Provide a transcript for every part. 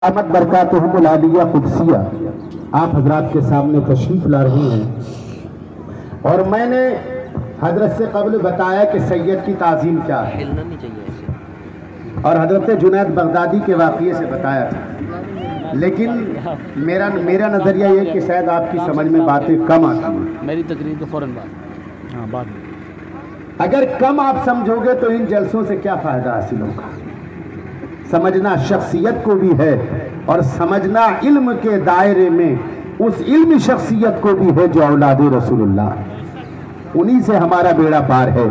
احمد برکاتہم العالیہ قدسیہ آپ حضرات کے سامنے تشریف لا رہی ہیں، اور میں نے حضرت سے قبل بتایا کہ سید کی تعظیم کیا ہے، اور حضرت جنید بغدادی کے واقعے سے بتایا تھا، لیکن میرا نظریہ یہ کہ شاید آپ کی سمجھ میں باتیں کم آتی ہیں۔ میری تقریر کے فوراً بعد اگر کم آپ سمجھو گے تو ان جلسوں سے کیا فائدہ حاصل ہوگا؟ سمجھنا شخصیت کو بھی ہے، اور سمجھنا علم کے دائرے میں اس علمی شخصیت کو بھی ہے جو اولاد رسول اللہ، انہی سے ہمارا بیڑا پار ہے۔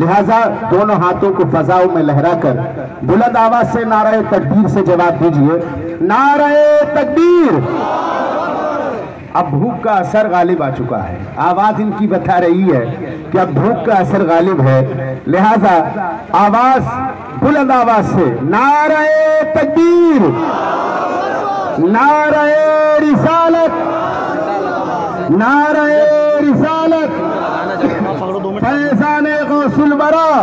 لہٰذا دونوں ہاتھوں کو فضاؤں میں لہرا کر بلند آواز سے نعرہ تکبیر سے جواب دیجئے، نعرہ تکبیر۔ اب بھوک کا اثر غالب آ چکا ہے، آواز ان کی بتا رہی ہے کہ اب بھوک کا اثر غالب ہے، لہذا آواز بلند آواز سے نعرہ تکبیر، نعرہ رسالت، نعرہ رسالت، فیضان غوث الورا،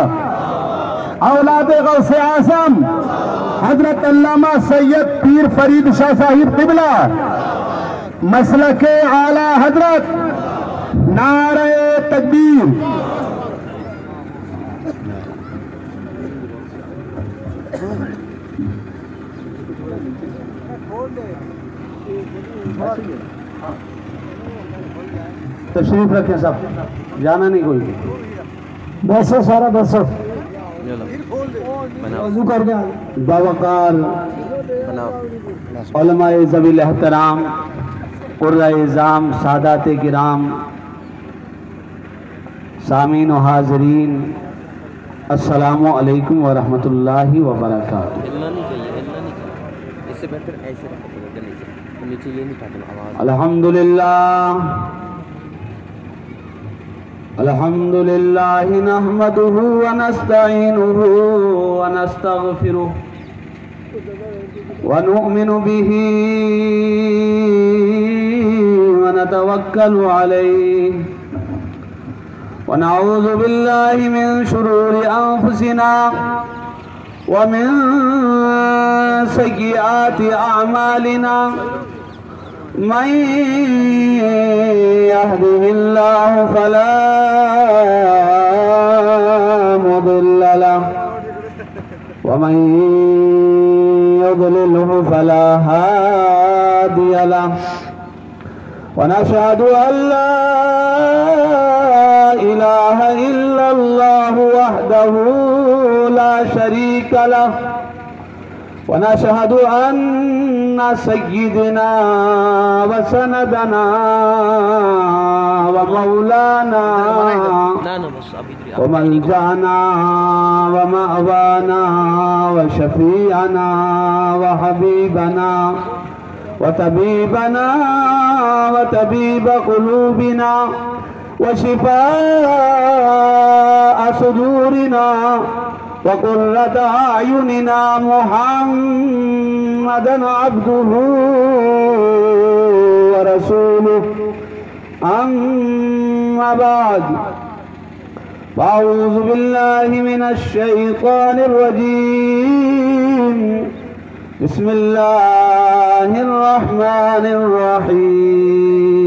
اولاد غوث اعظم حضرت علامہ سید پیر فرید شاہ صاحب قبلہ مسلک اعلی حضرت، نعرہ تکبیر۔ تشریف رکھیں سب، جانا نہیں کوئی، بیسو سارا بیسو، وضو کر کے باوقار علماء ذوی الاحترام، قرۂ اعظام، سادات کرام، سامعین و حاضرین، السلام علیکم ورحمۃ اللہ وبرکاتہ۔ الحمدللہ نحمدہ ونستعینہ ونستغفرہ ونؤمن بہ ونتوکل علیہ ونعوذ باللہ من شرور انفسنا ومن سیئات اعمالنا، من يهده الله فلا مضل له ومن يضلله فلا هادي له، ونشهد أن لا إله إلا الله وحده لا شريك له، ونشهد أن سيدنا وسندنا ومولانا وملجأنا ومأوانا وشفيعنا وحبيبنا وطبيبنا وطبيب قلوبنا وشفاء صدورنا وقرة أعيننا محمدا عبده ورسوله، أما بعد، فأعوذ بالله من الشيطان الرجيم، بسم الله الرحمن الرحيم،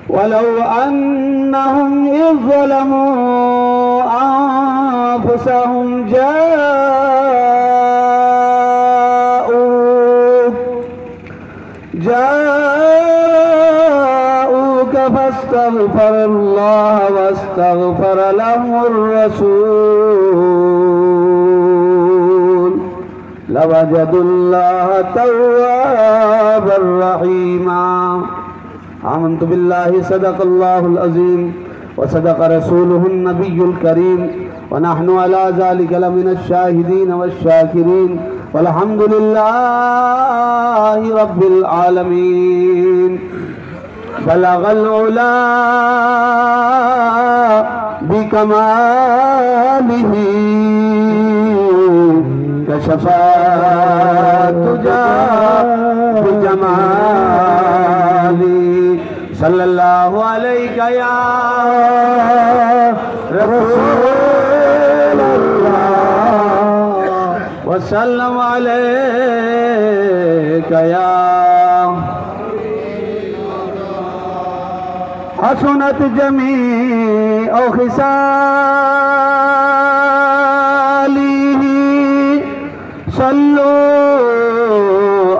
ولو أنهم إذ ظلموا أنفسهم جاءوك فاستغفر الله واستغفر لهم الرسول لوجدوا الله توابا رحيما۔ آمنت بالله صدق الله العظيم وصدق رسوله النبي الكريم، ونحن على ذلك لمن الشاهدين والشاكرين، والحمد لله رب العالمين۔ بلغ العلا بكماله، كشف الدجى بجماله، صلی اللہ علیہ یا رسول اللہ، وسلم علیک یا حسنت جمیع خصالیہ صلو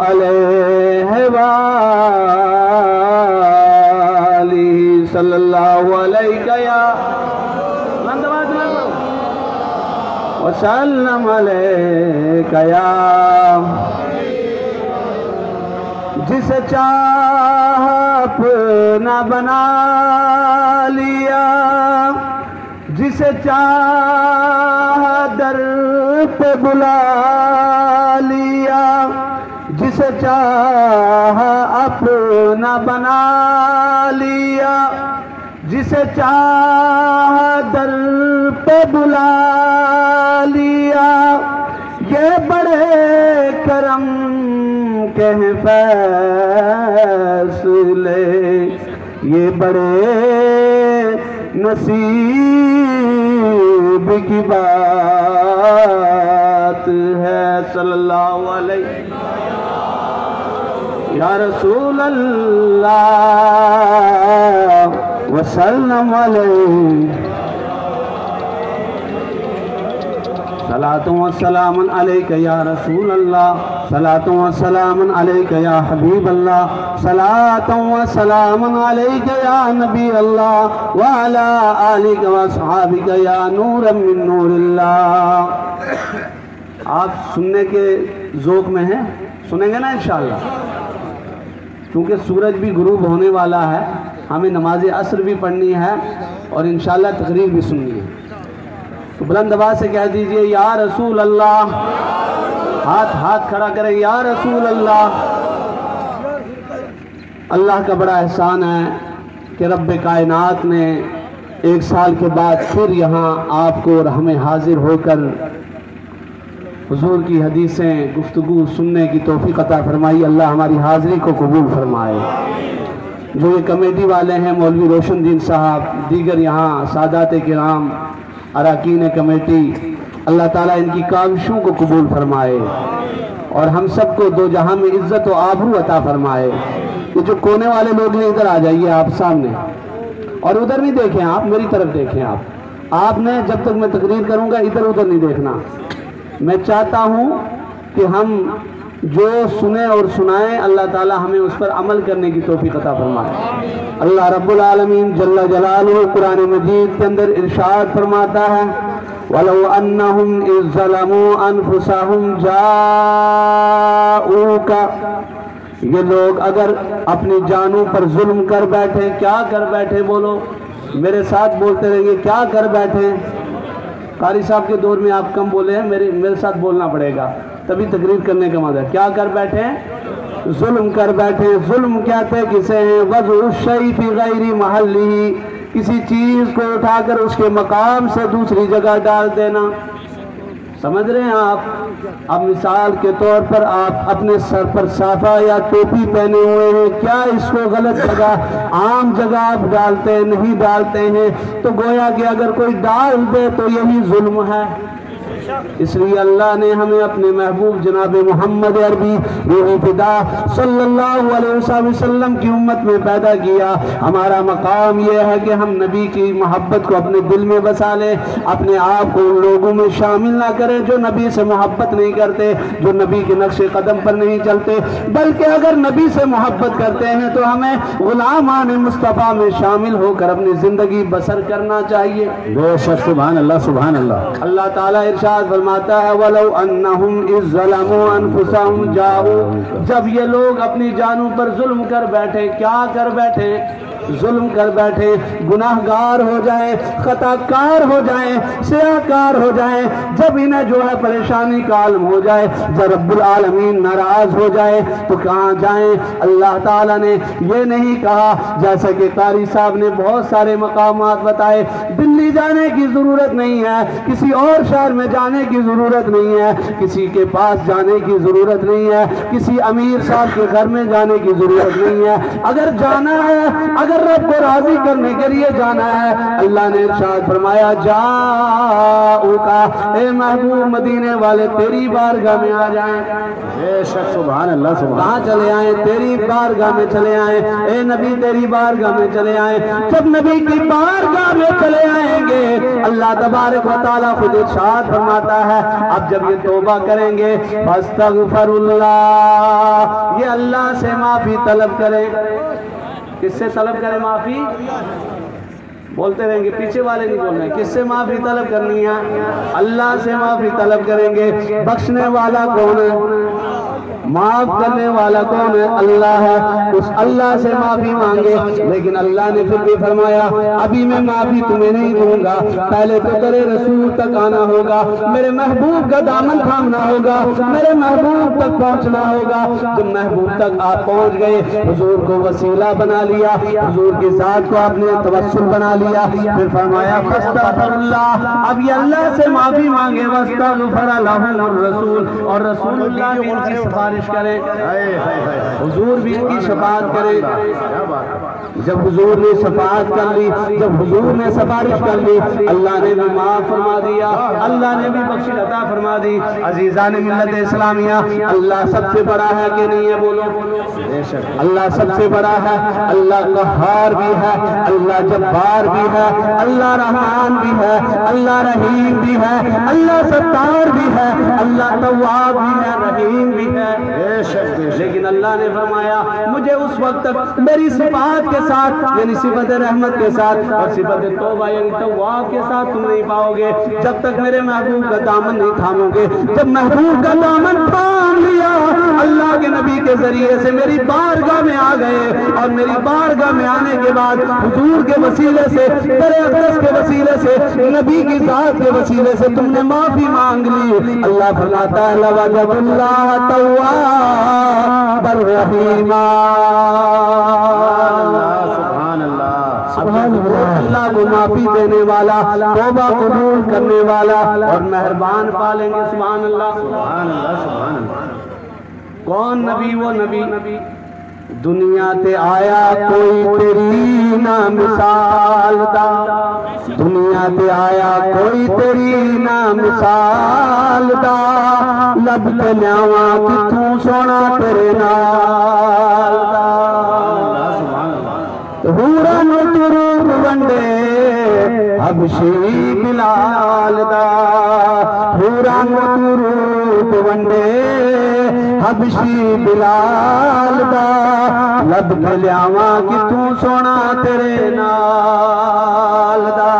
علیہ وآلہ صلی اللہ علیہ یا وسلم علیک یا جسے چاہ اپنا بنا لیا جسے چاہ در پہ بلا لیا جسے چاہ اپنا بنا لیا جسے چاہ در پہ بلا لیا یہ بڑے کرم کے ہیں فیصلے یہ بڑے نصیب کی بات ہے صلی اللہ علیہ یا رسول اللہ وسلم علیہ صلاۃ و سلام علیک یا رسول اللہ صلاۃ و سلام علیک یا حبیب اللہ صلاۃ و سلام علیک یا نبی اللہ وعلی آلک و اصحابک یا نور من نور اللہ۔ آپ سننے کے ذوق میں ہیں، سنیں گے نا انشاءاللہ، کیونکہ سورج بھی غروب ہونے والا ہے، ہمیں نماز عصر بھی پڑھنی ہے اور انشاءاللہ تقریر بھی سننی ہے، تو بلند آواز سے کہہ دیجئے یا رسول اللہ، ہاتھ کھڑا کریں یا رسول اللہ۔ اللہ کا بڑا احسان ہے کہ رب کائنات نے 1 سال کے بعد پھر یہاں آپ کو اور ہمیں حاضر ہو کر حضور کی حدیثیں گفتگو سننے کی توفیق عطا فرمائی۔ اللہ ہماری حاضری کو قبول فرمائے۔ جو یہ کمیٹی والے ہیں، مولوی روشن دین صاحب، دیگر یہاں سادات کرام، اراکین کمیٹی، اللہ تعالیٰ ان کی کاوشوں کو قبول فرمائے اور ہم سب کو دو جہاں میں عزت و آبرو عطا فرمائے۔ یہ جو کونے والے لوگ ہیں ادھر آ جائیے آپ سامنے، اور ادھر نہیں دیکھیں، آپ میری طرف دیکھیں۔ آپ نے جب تک میں تقریر کروں گا ادھر ادھر نہیں دیکھنا۔ میں چاہتا ہوں کہ ہم جو سنیں اور سنائیں اللہ تعالیٰ ہمیں اس پر عمل کرنے کی توفیق عطا فرمائے۔ اللہ رب العالمین جل جلالہ قرآن مجید کے اندر ارشاد فرماتا ہے وَلَوْ أَنَّهُمْ إِذْ ظَلَمُوا أَنفُسَهُمْ جَاءُوكَ، یہ لوگ اگر اپنی جانوں پر ظلم کر بیٹھے، کیا کر بیٹھے؟ بولو، میرے ساتھ بولتے رہیں گے، کیا کر بیٹھے؟ قاری صاحب کے دور میں آپ کم بولے ہیں، میرے ساتھ بولنا پڑے گا تبھی تقریر کرنے کا مزہ ہے۔ کیا کر بیٹھے؟ ظلم کر بیٹھے۔ ظلم کہتے کسے ہیں؟ وضع الشیء فی غیر محلہ، کسی چیز کو اٹھا کر اس کے مقام سے دوسری جگہ ڈال دینا۔ سمجھ رہے ہیں آپ؟ اب مثال کے طور پر آپ اپنے سر پر صافہ یا ٹوپی پہنے ہوئے ہیں، کیا اس کو غلط جگہ، عام جگہ آپ ڈالتے نہیں ڈالتے ہیں؟ تو گویا کہ اگر کوئی ڈال دے تو یہی ظلم ہے۔ اس لیے اللہ نے ہمیں اپنے محبوب جناب محمد عربی روح فدا صلی اللہ علیہ وسلم کی امت میں پیدا کیا۔ ہمارا مقام یہ ہے کہ ہم نبی کی محبت کو اپنے دل میں بسا لیں، اپنے آپ کو ان لوگوں میں شامل نہ کریں جو نبی سے محبت نہیں کرتے، جو نبی کے نقش قدم پر نہیں چلتے، بلکہ اگر نبی سے محبت کرتے ہیں تو ہمیں غلامان مصطفیٰ میں شامل ہو کر اپنی زندگی بسر کرنا چاہیے۔ بے شک، سبحان اللہ سبحان اللہ۔ اللہ تعالیٰ ارشاد فرماتا ہے وَلَوْ أَنَّهُمْ إِذْ ظَلَمُوا أَنفُسَهُمْ جَاءُوا، جب یہ لوگ اپنی جانوں پر ظلم کر بیٹھے، کیا کر بیٹھے؟ ظلم کر بیٹھے، گناہگار ہو جائیں، خطا کار ہو جائیں، سیاہکار ہو جائیں، جب انہیں جو ہے پریشانی کا عالم ہو جائے، جب رب العالمین ناراض ہو جائے تو کہاں جائیں؟ اللہ تعالیٰ نے یہ نہیں کہا، جیسا کہ قاری صاحب نے بہت سارے مقامات بتائے، دلی جانے کی ضرورت نہیں ہے، کسی اور شہر میں جانے جانے کی ضرورت نہیں ہے, کسی کے پاس جانے کی ضرورت نہیں ہے, کسی امیر صاحب کے گھر میں جانے کی ضرورت نہیں ہے. اگر جانا ہے, اگر رب کو راضی کرنے کے لیے جانا ہے, اللہ نے ارشاد فرمایا جاؤکا, اے محبوب مدینے والے تیری بارگاہ میں آ جائیں. بے شک سبحان اللہ سبحان. کہاں چلے آئیں؟ تیری بارگاہ میں چلے آئیں. اے نبی تیری بارگاہ میں چلے آئیں. جب نبی کی بارگاہ میں چلے آئیں گے اللہ تبارک و تعالیٰ خود ارشاد فرماتا ہے اب جب یہ توبہ کریں گے فاستغفر اللہ, یہ اللہ سے معافی طلب کریں. کس سے طلب کریں معافی؟ بولتے رہیں گے, پیچھے والے نہیں بول رہے ہیں. کس سے معافی طلب کرنی ہے؟ اللہ سے معافی طلب کریں گے. بخشنے والا کون ہے؟ معاف کرنے والا کون ہے؟ اللہ ہے. اس اللہ سے معافی مانگے. لیکن اللہ نے پھر بھی فرمایا ابھی میں معافی تمہیں نہیں دوں گا, پہلے تو تیرے رسول تک آنا ہوگا, میرے محبوب کا دامن تھامنا ہوگا, میرے محبوب تک پہنچنا ہوگا. جب محبوب تک آپ پہنچ گئے, حضور کو وسیلہ بنا لیا, حضور کی ذات کو آپ نے توسل بنا لیا, پھر فرمایا فاستغفر اللہ, اب یہ اللہ سے معافی مانگے. واستغفر لهم الرسول, اور رسول اللہ بھی ان کی سفارش کرے, حضور بھی ان کی شفاعت کرے. جب حضور نے شفاعت کر لی, جب حضور نے سفارش کر لی, اللہ نے بھی معاف فرما دیا, اللہ نے بھی بخشش عطا فرما دی. عزیزان ملت اسلامیہ, اللہ سب سے بڑا ہے کہ نہیں ہے؟ بولو. اللہ سب سے بڑا ہے. اللہ قہار بھی ہے, اللہ جبار بھی ہے, اللہ رحمان بھی ہے, اللہ رحیم بھی ہے, اللہ ستار بھی ہے, اللہ تواب بھی ہے, رحیم بھی ہے. لیکن اللہ نے فرمایا مجھے اس وقت تک میری صفات کے ساتھ, یعنی صفت رحمت کے ساتھ اور صفت توبہ یعنی تواب کے ساتھ تم نہیں پاؤ گے جب تک میرے محبوب کا دامن نہیں تھامو گے. جب محبوب کا دامن تھام لیا, اللہ کے نبی کے ذریعے سے میری بارگاہ میں آ گئے, اور میری بارگاہ میں آنے کے بعد حضور کے وسیلے سے, تیرے اقدس کے وسیلے سے, نبی کی ذات کے وسیلے سے تم نے معافی مانگ لی. اللہ فرماتا ہے لوجد اللہ تواب الرحیم. سبحان اللہ سبحان اللہ. اللہ کو معافی دینے والا, توبہ قبول کرنے والا اور مہربان پالیں گے. سبحان اللہ سبحان اللہ سبحان اللہ. کون نبی؟ وہ نبی دنیا تے آیا کوئی تیری نہ مثال دا, دنیا تے آیا کوئی تیری نہ مثال دا, لب تے لیاواں کتھوں سونا تیرے نال دا. حورا نو تروب ونڈے حبشی بلال دا, حورا نو تروب ونڈے حبشی بلال دا, لب تے لیاواں کتھوں سونا تیرے نال دا.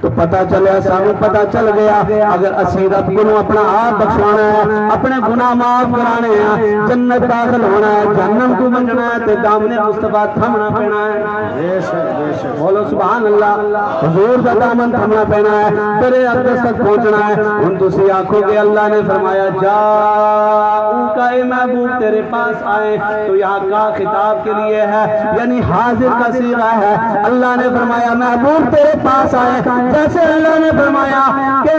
تو پتہ چلے, سانو پتہ چل گیا اگر اسی رب کو اپنا آپ بخشوانا ہے, اپنے گناہ معاف کرانے ہیں, جنت داخل ہونا ہے, جہنم کو بچنا ہے, تو دامن مصطفیٰ تھمنا پینا ہے. بولو سبحان اللہ. حضور کا دامن تھمنا پینا ہے, تیرے اقدس تک پہنچنا ہے. ان تسی آنکھوں کے اللہ نے فرمایا جاؤکا, اے محبوب تیرے پاس آئے, تو یہاں کا خطاب کے لیے ہے, یعنی حاضر کا صیغہ ہے. اللہ نے فرمایا محبوب تیرے پاس آئے, جیسے اللہ نے فرمایا کہ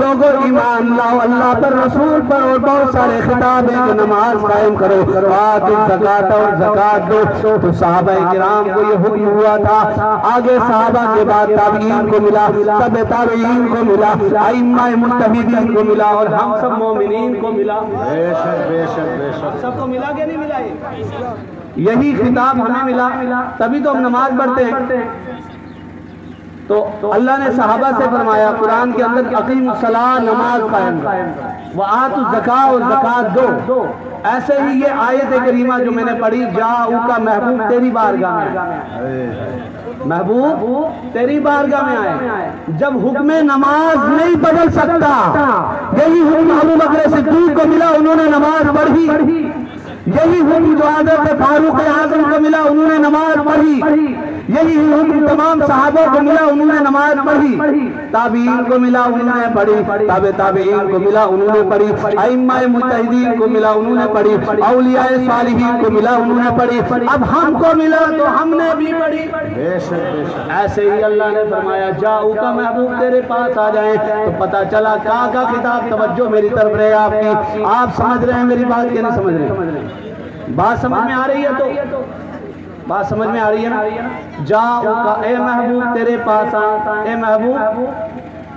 لوگوں ایمان لاؤ اللہ پر, رسول پر, اور بہت سارے خطاب ہیں کہ نماز قائم کرو, زکات اور زکات دو. تو صحابہ کرام کو یہ حکم ہوا تھا, آگے صحابہ کے بعد تابعین کو ملا, تب تابعین کو ملا, ائمہ مجتہدین کو ملا, اور ہم سب مومنین کو ملا. سب کو ملا کہ نہیں ملا؟ یہی خطاب ہمیں ملا, تبھی تو ہم نماز پڑھتے ہیں. تو اللہ نے صحابہ سے فرمایا قرآن کے اندر اقیم الصلاۃ, نماز قائم کرو, وآتوا الزکاۃ, اور زکات دو. ایسے ہی یہ آیت کریمہ جو میں نے پڑھی, جاؤکا محبوب تیری بارگاہ میں, محبوب تیری بارگاہ میں آئے. جب حکم نماز نہیں بدل سکتا, یہی حکم ابو بکر صدیق کو ملا, انہوں نے نماز پڑھی. یہی حکم جو حضرت فاروق اعظم کو ملا, انہوں نے نماز پڑھی. یہی حکم تمام صحابوں کو ملا، انہوں نے نماز پڑھی، تابعین کو ملا، انہوں نے پڑھی، تابعین کو ملا، انہوں نے پڑھی، ائمہ مجتہدین کو ملا، انہوں نے پڑھی، اولیاء صالحین کو ملا، انہوں نے پڑھی، اب ہم کو ملا تو ہم نے بھی پڑھی۔ ایسے ہی اللہ نے فرمایا جاؤ کا محبوب تیرے پاس آ جائیں، تو پتا چلا کا خطاب، توجہ میری طرف رہے آپ کی، آپ سمجھ رہے ہیں میری بات کہ نہیں سمجھ رہے ہیں؟ بات سمجھ میں آ رہی ہے؟ تو بات سمجھ میں آ رہی ہے نا؟ جاؤ کا اے محبوب تیرے پاس آئیں، اے محبوب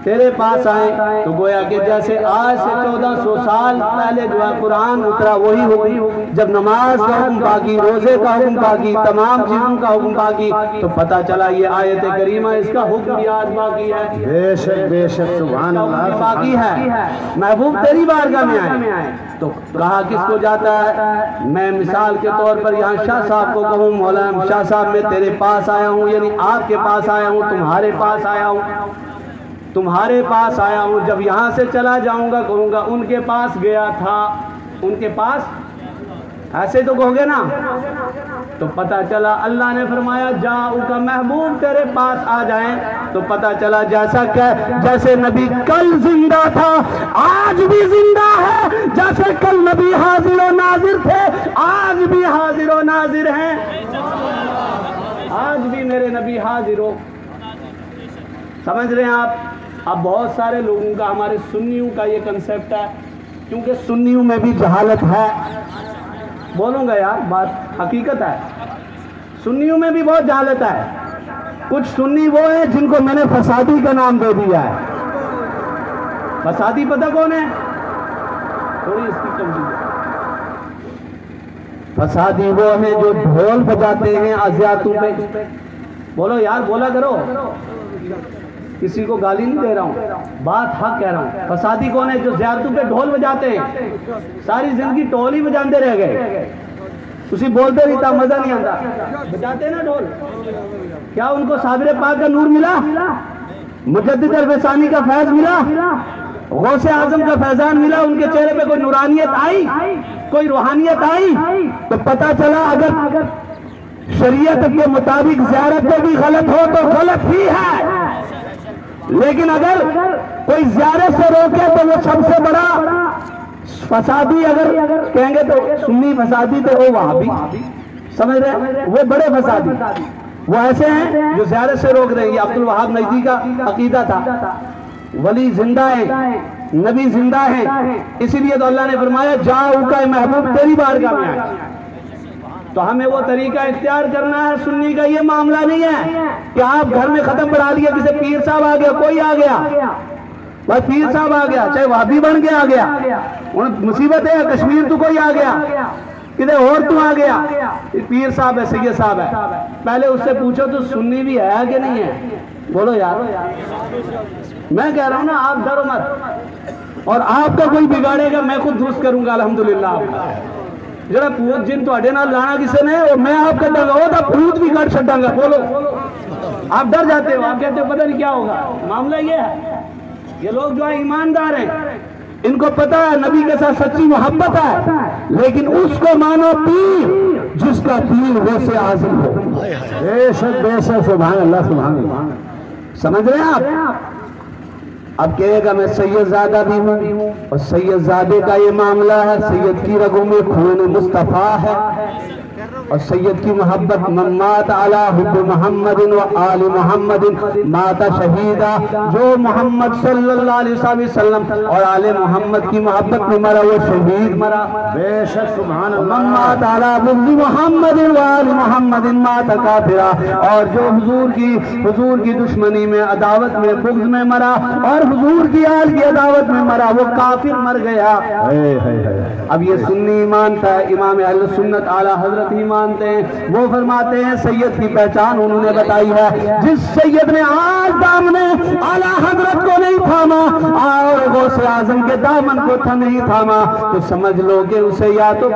تیرے پاس آئیں، تو گویا کہ جیسے آج سے 1400 سال پہلے جو قرآن اترا وہی ہوئی، جب نماز کا حکم باقی، روزے کا حکم باقی، تمام چیزوں کا حکم باقی، تو پتہ چلا یہ آیت کریمہ اس کا حکم بھی آج باقی ہے، بے شک سبحان اللہ باقی ہے۔ محبوب تیری بارگاہ میں آئے تو کہا کس کو جاتا ہے؟ میں مثال کے طور پر یہاں شاہ صاحب کو کہوں مولانا شاہ صاحب میں تیرے پاس آیا ہوں، یعنی آپ کے پاس آیا ہوں، تمہارے پاس آیا ہوں، تمہارے پاس آیا ہوں، جب یہاں سے چلا جاؤں گا کہوں گا ان کے پاس گیا تھا، ان کے پاس، ایسے تو کہو گے نا؟ تو پتہ چلا اللہ نے فرمایا جاؤ کا محبوب تیرے پاس آ جائیں، تو پتہ چلا جیسے نبی کل زندہ تھا آج بھی زندہ ہے، جیسے کل نبی حاضر و ناظر تھے آج بھی حاضر و ناظر ہیں، آج بھی میرے نبی حاضر ہو۔ سمجھ رہے ہیں آپ؟ اب بہت سارے لوگوں کا، ہمارے سنیوں کا یہ کنسیپٹ ہے، کیونکہ سنیوں میں بھی جہالت ہے، بولوں گا یار بات حقیقت ہے، سنیوں میں بھی بہت جہالت ہے، کچھ سنی وہ ہیں جن کو میں نے فسادی کا نام دے دیا ہے۔ فسادی پتہ کون ہے؟ تھوڑی اس کی کمزوری، فسادی وہ ہیں جو ڈھول بجاتے ہیں عزیاتوں پہ، بولو یار بولا کرو، کسی کو گالی نہیں دے رہا ہوں، بات حق کہہ رہا ہوں۔ فسادی کون ہے؟ جو زیارتوں پہ ڈھول بجاتے ہیں، ساری زندگی ڈھول ہی بجاتے رہ گئے، اسی بولتے رہتا مزہ نہیں آتا، بجاتے نا ڈھول، کیا ان کو صابر پاک کا نور ملا؟ مجدد الفسانی کا فیض ملا؟ غوث اعظم کا فیضان ملا؟ ان کے چہرے پہ کوئی نورانیت آئی؟ کوئی روحانیت آئی؟ تو پتہ چلا اگر شریعت کے مطابق زیارت کو بھی غلط ہو تو غلط ہی ہے، لیکن اگر کوئی زیارت سے روکے تو وہ سب سے بڑا فسادی، اگر کہیں گے تو سنی فسادی تو وہ وہابی، سمجھ رہے؟ وہ بڑے فسادی وہ ایسے ہیں جو زیارت سے روک رہے ہیں۔ یہ عبد الوہاب نجدی کا عقیدہ تھا، ولی زندہ ہیں، نبی زندہ ہیں، اسی لیے تو اللہ نے فرمایا جاؤ کا محبوب تیری بارگاہ میں آئے۔ تو ہمیں وہ طریقہ اختیار کرنا ہے، سنی کا یہ معاملہ نہیں ہے کہ آپ گھر میں ختم پڑھا لیا، کسی پیر صاحب آ گیا، کوئی آ گیا، بس پیر صاحب آ گیا، چاہے وہابی بن کے آ گیا، مصیبت ہے، کشمیر تو کوئی آ گیا، کدھر اور تو آ گیا، پیر صاحب ہے، سید صاحب ہے، پہلے اس سے پوچھو تو سنی بھی ہے کہ نہیں ہے؟ بولو یار، میں کہہ رہا ہوں نا آپ ڈرو مت، اور آپ کا کوئی بگاڑے گا میں خود درست کروں گا الحمدللہ آپ کا۔ جڑا پوت جن تو اڈے نال لانا کسے نے اور میں آپ کا ڈر گا، وہ تھا پوت بھی کٹ چھٹاں گا، بولو آپ ڈر جاتے ہو، آپ کہتے ہو پتہ نہیں کیا ہوگا، معاملہ یہ ہے، یہ لوگ جو ہے ایماندار ہیں، ان کو پتہ ہے نبی کے ساتھ سچی محبت ہے، لیکن اس کو مانو پیر جس کا پیر غوث اعظم ہو۔ بے شک سبحان اللہ سبحان اللہ، سمجھ رہے ہیں آپ؟ اب کہے گا میں سید زادہ بھی ہوں، اور سید زادے کا یہ معاملہ ہے، سید کی رگوں میں خون مصطفیٰ ہے، اور سید کی محبت من مات علی حب محمد و آل محمد مات شہیدہ، جو محمد صلی اللہ علیہ وسلم اور آل محمد کی محبت میں مرا وہ شہید مرا۔ بے شک سبحان اللہ، من مات علی بغض محمد و آل محمد مات کافرا، اور جو حضور کی دشمنی میں، عداوت میں، بغض میں مرا اور حضور کی آل کی عداوت میں مرا وہ کافر مر گیا۔ اب یہ سنی مانتا ہے، امام اہل سنت اعلیٰ حضرت ہی مانتے ہیں، وہ فرماتے ہیں سید کی پہچان انہوں نے بتائی ہے، جس سید نے آج دامن اعلیٰ حضرت کو نہیں تھاما اور غوث اعظم کے دامن کو نہیں تھاما، تو سمجھ لو کہ اسے یا تو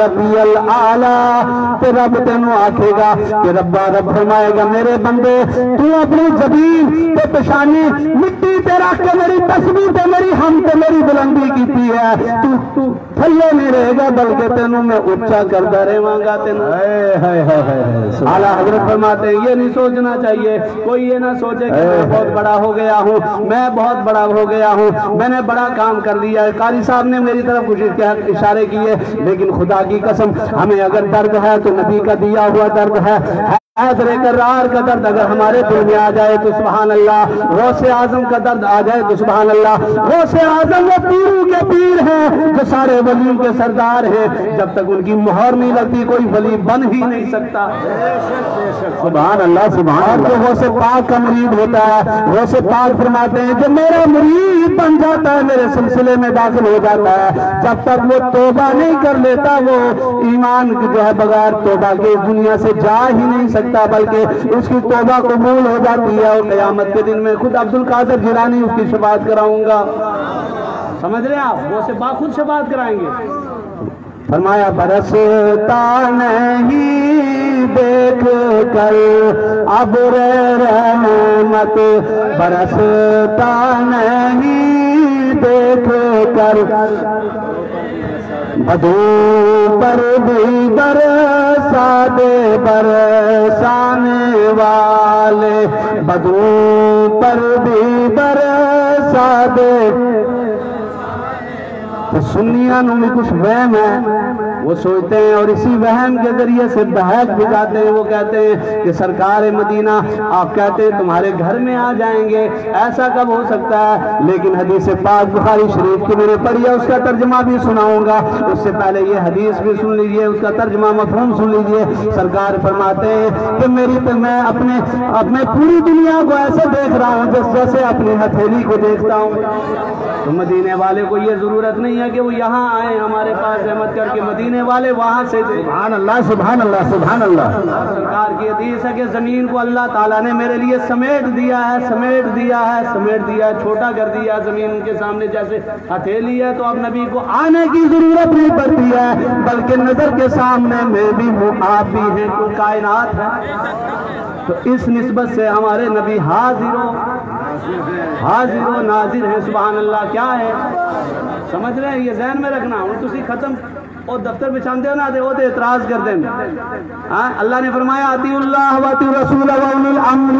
ربی العالی. تے رب تینوں آکھے گا کہ ربا رب فرمائے گا میرے بندے تو اپنی زمین تے پشانی مٹی تے رکھ کے میری تسبیح تے میری حمد تے میری بلندی کیتی ہے. تو تھلے نہیں رہے گا بلکہ تینوں میں اونچا کرتا رہواں گا. تینوں اعلیٰ حضرت فرماتے ہیں یہ نہیں سوچنا چاہیے کوئی یہ نہ سوچے کہ میں بہت بڑا ہو گیا ہوں, میں بہت بڑا ہو گیا ہوں, میں نے بڑا کام کر لیا ہے. قاری صاحب نے میری طرف کچھ اشارے کیے, لیکن خدا کی قسم ہمیں اگر درد ہے تو نبی کا دیا ہوا درد ہے. حیدر کرار کا درد اگر ہمارے دل میں آ جائے تو سبحان اللہ. غوث اعظم کا درد آ جائے تو سبحان اللہ. غوث اعظم وہ پیروں کے پیر ہیں جو سارے ولیوں کے سردار ہیں. جب تک ان کی مہر نہیں لگتی کوئی ولی بن ہی نہیں سکتا. سبحان اللہ سبحان اللہ. جو غوث پاک کا مرید ہوتا ہے, غوث پاک فرماتے ہیں جو میرا مرید بن جاتا ہے میرے سلسلے میں داخل ہو جاتا ہے, جب تک وہ توبہ نہیں کر لیتا وہ ایمان جو ہے بغیر توبہ کے اس دنیا سے جا ہی نہیں سکتا, بلکہ اس کی توبہ قبول ہو جاتی ہے. اور قیامت کے دن میں خود عبد القادر جیلانی اس کی شفاعت کراؤں گا. سمجھ رہے ہیں آپ, وہ سے خود شفاعت کرائیں گے. فرمایا برستا نہیں دیکھ کر ابر رحمت, برستا نہیں دیکھ کر بدو پر بھی برسا دے برسانے والے, بدو پر بھی برسا دے. تو سنیانوں میں کچھ وہم ہے, وہ سوچتے ہیں اور اسی وہم کے ذریعے سے بحث بگاتے ہیں. وہ کہتے ہیں کہ سرکار مدینہ آپ کہتے ہیں تمہارے گھر میں آ جائیں گے, ایسا کب ہو سکتا ہے؟ لیکن حدیث پاک بخاری شریف کی میں نے پڑھی ہے, اس کا ترجمہ بھی سناؤں گا. اس سے پہلے یہ حدیث بھی سن لیجئے, اس کا ترجمہ مفہوم سن لیجئے. سرکار فرماتے ہیں کہ میں اپنے پوری دنیا کو ایسے دیکھ رہا ہوں جیسے اپنی ہتھیلی کو دیکھتا ہوں. تو مدینے والے کو یہ ضرورت نہیں ہے کہ وہ یہاں آئیں ہمارے پاس رحمت کر کے, مدینے والے وہاں سے دے. سبحان اللہ سبحان اللہ سبحان اللہ. سرکار کی حدیث ہے کہ زمین کو اللہ تعالیٰ نے میرے لیے سمیٹ دیا ہے, سمیٹ دیا ہے, سمیٹ دیا ہے, چھوٹا کر دیا. زمین کے سامنے جیسے ہتھیلی ہے تو اب نبی کو آنے کی ضرورت نہیں پڑتی ہے, بلکہ نظر کے سامنے میں بھی ہوں, آپ بھی ہیں, کوئی کائنات ہے. تو اس نسبت سے ہمارے نبی حاضر و ناظر ہیں. سبحان اللہ. کیا ہے سمجھ رہے ہیں, یہ ذہن میں رکھنا. ہوں تسی ختم اور دفتر بچھاندے ہو نہ دے وہ اعتراض کر دیں. اللہ نے فرمایا اطیعوا اللہ واطیعوا الرسول واولی الامر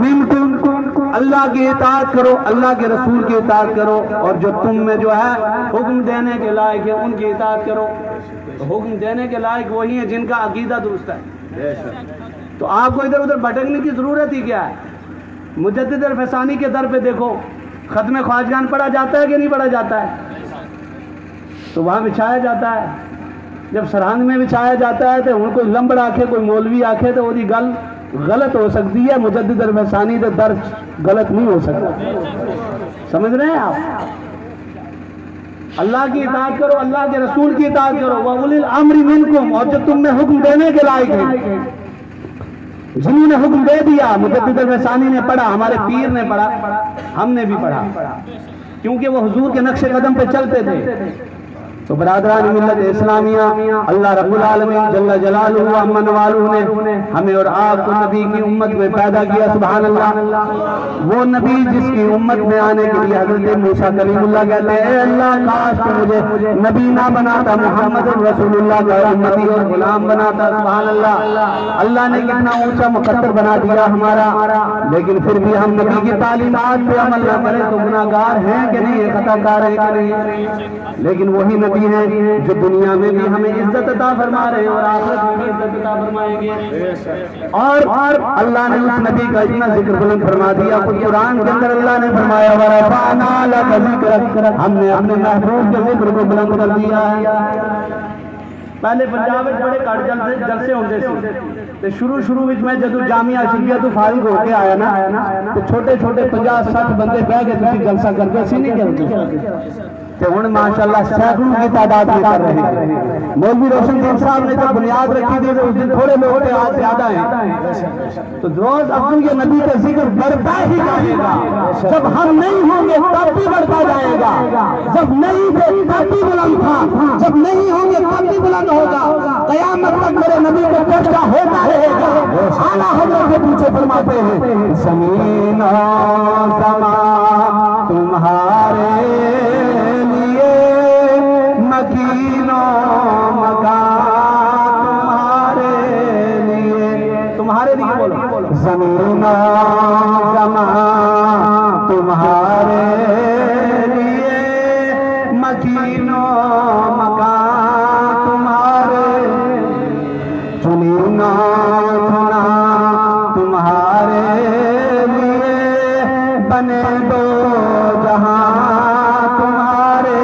منکم, اللہ کی اطاعت کرو, اللہ کے رسول کی اطاعت کرو, اور جو تم میں جو ہے حکم دینے کے لائق ہے ان کی اطاعت کرو. حکم دینے کے لائق وہی ہیں جن کا عقیدہ درست ہے. تو آپ کو ادھر ادھر بھٹکنے کی ضرورت ہی کیا ہے؟ مجدد الفسانی کے در پہ دیکھو, ختم خواجگان پڑھا جاتا ہے کہ نہیں پڑھا جاتا ہے؟ تو وہاں بچھایا جاتا ہے. جب سرہنگ میں بچھایا جاتا ہے تو ان کوئی لمبڑ آکھے, کوئی مولوی آکھے تو وہ دی گل غلط ہو سکتی ہے. مجدد الفسانی دے در غلط نہیں ہو سکتا. سمجھ رہے ہیں آپ؟ اللہ کی اطاعت کرو, اللہ کے رسول کی اطاعت کرو. وَأُولِي الْأَمْرِ مِنْكُمْ, اور جو تم نے حکم دینے کے لائق ہیں, جنہوں نے حکم دے دیا. مجدد الفسانی نے پڑھا, ہمارے پیر نے پڑھا, ہم نے بھی پڑھا, کیونکہ وہ حضور کے نقش قدم پہ چلتے تھے. تو برادران ملت اسلامیہ, اللہ رب العالمین جل جلالہ و امن والہ نے ہمیں اور آپ کو نبی کی امت میں پیدا کیا. سبحان اللہ. وہ نبی جس کی امت میں آنے کے لیے حضرت موسیٰ کلیم اللہ کہتے ہیں اے اللہ کاش تو مجھے نبی نہ بناتا, محمد رسول اللہ کا امتی اور غلام بناتا. سبحان اللہ. اللہ نے کتنا اونچا مقدر بنا دیا ہمارا, لیکن پھر بھی ہم نبی کی تعلیمات پہ عمل نہ کریں تو گناہگار ہیں کہ نہیں, خطا کار ہیں کہ نہیں. لیکن وہی نبی ہیں جو دنیا میں بھی ہمیں عزت عطا فرما رہے ہیں اور آخرت میں بھی عزت عطا فرمائیں گے. اور اللہ نے اس نبی کا اتنا ذکر بلند فرما دیا. قرآن کے اندر اللہ نے فرمایا وَرَفَعْنَا لَكَ ذِكْرَكَ, ہم نے اپنے محبوب کے ذکر کو بلند کر دیا ہے. پہلے پنجاب میں بڑے کٹ جلسے ہوندے سی. شروع میں جدو جامعہ اشرفیہ تو فارغ ہو کے آیا نا تو چھوٹے 50-60 بندے بہ کے تسی جلسہ کرتے سی نہیں کرتے. کہ ہوں ماشاءاللہ سینکڑوں کی تعداد میں کر رہے ہیں. مولوی روشن دین صاحب نے جب بنیاد رکھی تھی تو اس دن تھوڑے لوگ تھے، آج زیادہ ہیں. تو روز اب یہ نبی کا ذکر بڑھتا ہی جائے گا. جب ہم نہیں ہوں گے تب بھی بڑھتا جائے گا. جب نہیں تھے تب بھی بلند تھا، جب نہیں ہوں گے تب بھی بلند ہوگا. قیامت تک میرے نبی کا چرچا ہوتا رہے گا. اعلیٰ حضرت سے پیچھے فرماتے ہیں زمین و زمان تمہارے لیے، مکین و مکان تمہارے لیے. تمہارے لیے بولو. زمین و زمان تمہارے لیے، مکین و مکان تمہارے. چنینا چنا تمہارے لیے، بنے دو جہاں تمہارے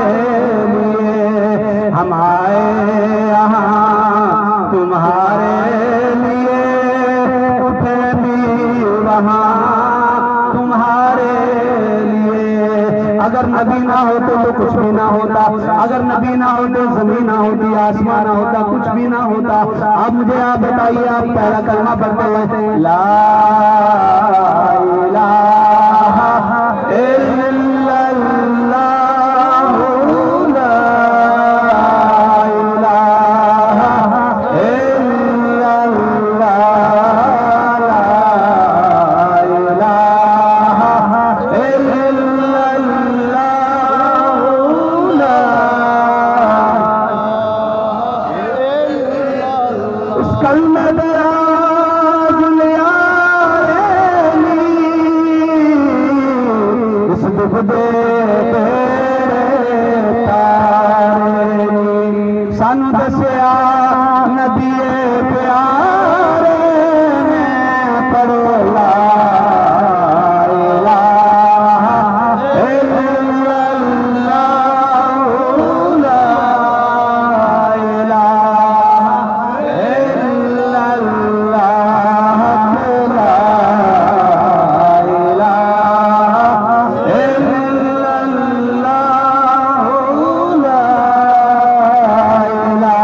لیے. ہم آئے یہاں تمہارے لیے، اٹھے بھی وہاں تمہارے لیے. اگر نبی نہ ہوتے تو کچھ بھی نہ ہوتا. اگر نبی نہ ہوتے زمین نہ ہوتی، آسمان نہ ہوتا، کچھ بھی نہ ہوتا. اب مجھے آپ بتائیے، آپ پہلا کلمہ پڑھتے ہیں لا الہ الا اللہ، لا الہ الا اللہ، لا الہ الا اللہ، لا اس کلمہ دراز لیارے اس دکھ دے تیرے تارے. سانو دسیا نبی پیارے میں پڑھو لا الہ الا اللہ، لا الہ الا اللہ، لا الہ الا اللہ، لا الہ.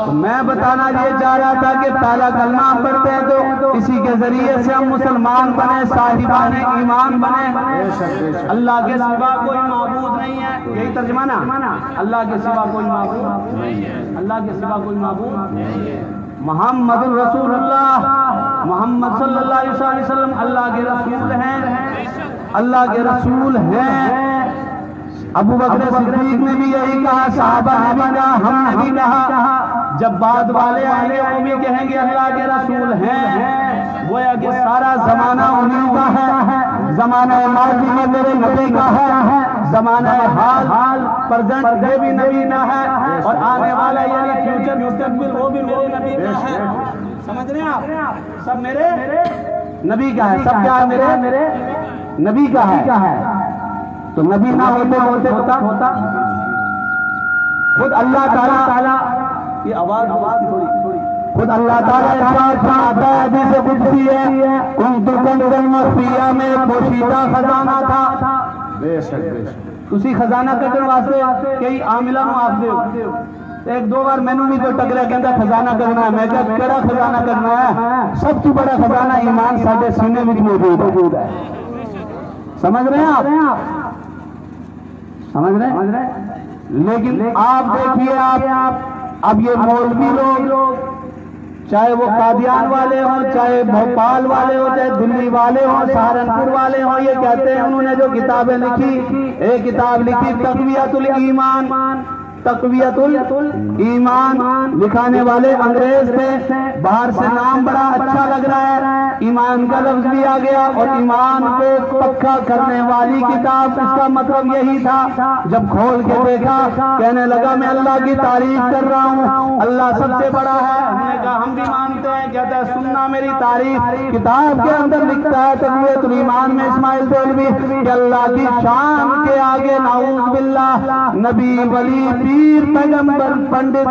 تو میں بتانا یہ چاہ رہا تھا کہ پہلا کلمہ ہم پڑھتے ہیں تو اسی کے ذریعے سے ہم مسلمان بنے، صاحبان ایمان بنے. اللہ کے سوا کوئی معبود نہیں ہے. یہی ترجمہ نا، اللہ کے سوا کوئی معبود نہیں ہے. اللہ کے سوا کوئی معبود نہیں ہے. محمد رسول اللہ، محمد صلی اللہ علیہ وسلم اللہ کے رسول ہیں، اللہ کے رسول ہیں. ابو بکر صدیق نے بھی یہی کہا، صحابہ نے بھی کہا، ہم نے بھی کہا. جب بعد والے آئیں گے وہ بھی کہیں گے اللہ کے رسول ہیں. گویا کہ سارا زمانہ انہیں کا ہے. زمانہ ماضی میں میرے نبی کا ہے، زمانہ حال پرزنٹ یہ بھی نبی کا ہے، اور آنے والا یعنی فیوچر مستقبل وہ بھی میرے نبی کا ہے. سمجھ رہے ہیں آپ؟ سب میرے نبی کا ہے. سب کیا ہے؟ میرے نبی کا ہے. تو نبی نہ ہوتے ہوتا خود اللہ تعالیٰ، یہ آواز تھوڑی خود اللہ تعالیٰ ارشاد فرماتا ہے، حدیث قدسی ہے، کنت کنزا مخفیا میں پوشیدہ خزانہ تھا. بے شک بے شک. تسی خزانہ کٹن واسطے کئی عاملہ نو آپ دیو. ایک دو بار میں نے بھی تو ٹکرا کہندا خزانہ کرنا ہے. میں کہا کیڑا خزانہ کرنا ہے؟ سب تو بڑا خزانہ ایمان ساڈے سینے میں موجود ہے. سمجھ رہے ہیں آپ؟ سمجھ رہے ہیں؟ لیکن آپ دیکھیے، آپ اب یہ مولوی لوگ، چاہے وہ قادیان والے ہوں، چاہے بھوپال والے ہوں، چاہے دلی والے ہوں، سہارنپور والے ہوں، یہ کہتے ہیں انہوں نے جو کتابیں لکھی، ایک کتاب لکھی تقویت الایمان. تقویت الایمان لکھانے والے انگریز تھے. باہر سے نام بڑا اچھا لگ رہا ہے، ایمان کا لفظ بھی آ گیا، اور ایمان کو پکا کرنے والی کتاب. اس کا مطلب یہی تھا. جب کھول کے دیکھا کہنے لگا میں اللہ کی تعریف کر رہا ہوں، اللہ سب سے بڑا ہے. ہم نے کہا ہم بھی مانتے ہیں. کہتا ہے سننا میری تعریف. کتاب کے اندر لکھتا ہے تقویت الایمان میں اسماعیل دہلوی کہ اللہ کی شان کے آگے نعوذ باللہ نبی ولی پیر پیغمبر پنڈت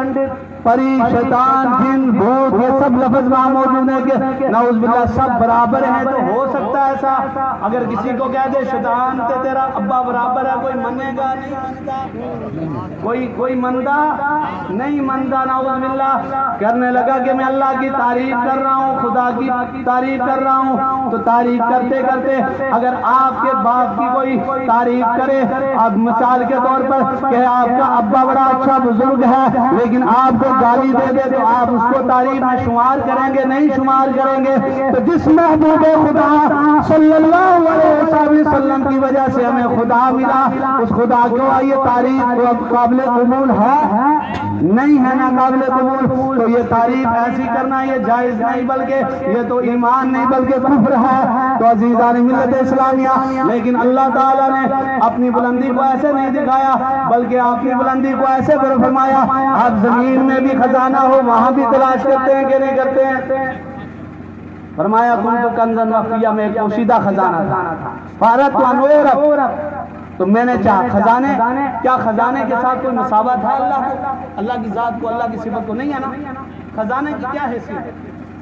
پری شیطان جن بھوت یہ سب لفظ وہاں موجود ہیں کہ نعوذ باللہ سب برابر ہیں. تو ہو سکتا کا ایسا اگر کسی کو کہہ دے شیطان تے تیرا ابا برابر ہے کوئی منے گا نہیں مانتا کوئی مندا نہیں مندا نعوذ باللہ کرنے لگا کہ میں اللہ کی تعریف کر رہا ہوں خدا کی تعریف کر رہا ہوں تو تعریف کرتے کرتے اگر آپ کے باپ کی کوئی تعریف کرے اب مثال کے طور پر کہ آپ کا ابا بڑا اچھا بزرگ ہے لیکن آپ کو گالی دے دے تو آپ اس کو تعریف میں شمار کریں گے نہیں شمار کریں گے تو جس محبوب خدا صلی اللہ علیہ وسلم کی وجہ سے ہمیں خدا ملا اس خدا کو یہ تعریف قابل قبول ہے نہیں ہے نا قابل قبول تو یہ تعریف ایسی کرنا یہ جائز نہیں بلکہ یہ تو ایمان نہیں بلکہ کفر ہے تو عزیزان ملت اسلامیہ لیکن اللہ تعالیٰ نے اپنی بلندی کو ایسے نہیں دکھایا بلکہ اپنی بلندی کو ایسے فرمایا آپ زمین میں بھی خزانہ ہو وہاں بھی تلاش کرتے ہیں کہ نہیں کرتے ہیں فرمایا کنت کنزا مخفیہ میں ایک پوشیدہ خزانہ تھا فارت و انور تو میں نے چاہا خزانے کیا خزانے کے ساتھ کوئی مساوات ہے اللہ کی ذات کو اللہ کی صفت کو نہیں ہے نا خزانے کی کیا حیثیت ہے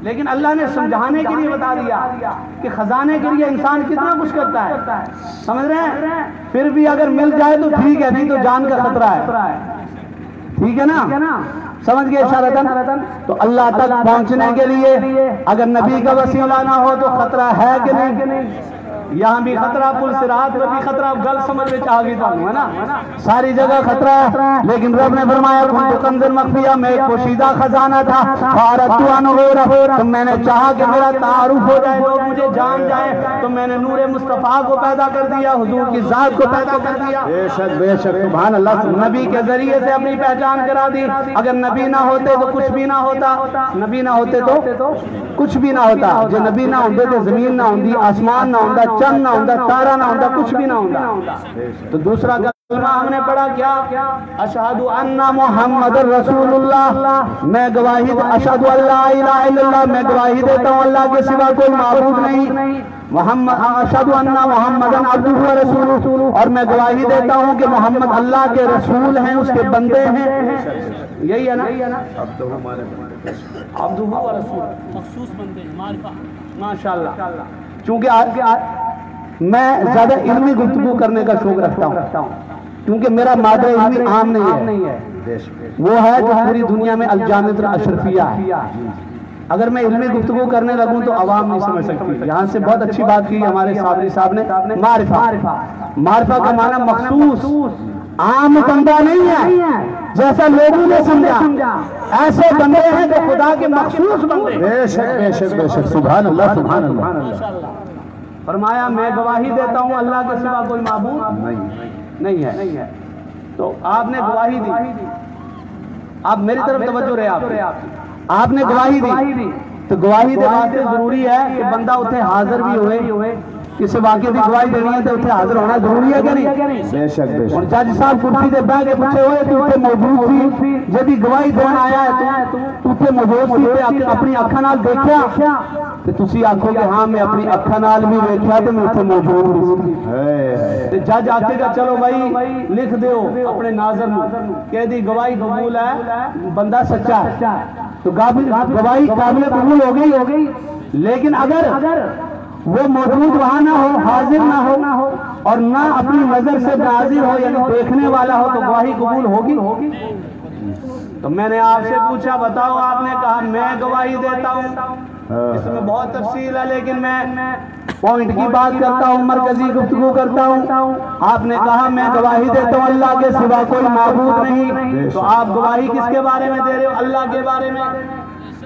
لیکن اللہ نے سمجھانے کے لیے بتا دیا کہ خزانے کے لیے انسان کتنا کچھ کرتا ہے سمجھ رہے ہیں پھر بھی اگر مل جائے تو ٹھیک ہے نہیں تو جان کا خطرہ ہے ٹھیک ہے نا سمجھ گئے اشارتاً تو اللہ تک پہنچنے کے لیے اگر نبی کا وسیلہ نہ ہو تو خطرہ ہے کہ نہیں یہاں بھی خطرہ پل صراط میں بھی خطرہ غلط سمجھ میں چاہ گیا ہے نا ساری جگہ خطرہ ہے لیکن رب نے فرمایا کنت کنزا مخفیہ میں ایک پوشیدہ خزانہ تھا فارت انور تو میں نے چاہا کہ میرا تعارف ہو جائے لوگ مجھے جان جائیں تو میں نے نور مصطفیٰ کو پیدا کر دیا حضور کی ذات کو پیدا کر دیا بے شک سبحان اللہ نبی کے ذریعے سے اپنی پہچان کرا دی اگر نبی نہ ہوتے تو کچھ بھی نہ ہوتا نبی نہ ہوتے تو کچھ بھی نہ ہوتا جو نبی نہ ہوتے تو زمین نہ ہوندی آسمان نہ ہوندہ چند نہ ہوندہ تارا نہ ہوندہ کچھ بھی نہ ہوندہ تو دوسرا کلمہ ہم نے پڑھا کیا اشہد ان محمد رسول اللہ میں گواہی اشہد ان لا الہ الا اللہ میں گواہی دیتا ہوں اللہ کے سوا کوئی معبود نہیں محمد اشہد ان محمدً عبدہ و رسولہ اور میں گواہی دیتا ہوں کہ محمد اللہ کے رسول ہیں اس کے بندے ہیں یہی ہے نا عبدہ و رسولہ مخصوص بندے معرفہ ماشاءاللہ چونکہ میں زیادہ علمی گفتگو کرنے کا شوق رکھتا ہوں کیونکہ میرا مادہ علمی عام نہیں ہے وہ ہے جو پوری دنیا میں الجامعۃ الاشرفیہ ہے اگر میں علمی گفتگو کرنے لگوں تو عوام نہیں سمجھ سکتی یہاں سے بہت اچھی بات کی ہمارے صابری صاحب نے معرفہ کا معنی مخصوص عام بندہ نہیں ہے جیسا لوگوں نے سمجھا ایسے بندے ہیں جو خدا کے مخصوص بندے بے شک سبحان اللہ فرمایا میں گواہی دیتا ہوں اللہ کے سوا کوئی معبود نہیں ہے تو آپ نے گواہی دی آپ میری طرف توجہ رہے آپ نے گواہی دی تو گواہی دینا ضروری ہے کہ بندہ اتنے حاضر بھی ہوئے کسی واقعے کی گواہی دینی ہے تو اتنے حاضر ہونا ضروری ہے کہ نہیں بے شک اور جج صاحب کرسی دے بیٹھ کے پوچھے ہوئے تو اتنے موجود سی جب گواہی دینا آیا ہے تو اتنے موجود سی اپنی اکھاں نال دیکھیا تو تسی آکھو کہ ہاں میں اپنی اکھاں نال بھی دیکھیا تو میں اتنے موجود سی جج آکھے گا چلو بھائی لکھ دیو اپنے ناظر نو کہہ دی گواہی قبول ہے بندہ سچا ہے تو گواہی قابل قبول ہو گئی لیکن اگر وہ موجود وہاں نہ ہو حاضر نہ ہو اور نہ اپنی نظر سے ناظر ہو یعنی دیکھنے والا ہو تو گواہی قبول ہوگی تو میں نے آپ سے پوچھا بتاؤ آپ نے کہا میں گواہی دیتا ہوں اس میں بہت تفصیل ہے لیکن میں پوائنٹ کی بات کرتا ہوں مرکزی گفتگو کرتا ہوں آپ نے کہا میں گواہی دیتا ہوں اللہ کے سوا کوئی معبود نہیں تو آپ گواہی کس کے بارے میں دے رہے ہو اللہ کے بارے میں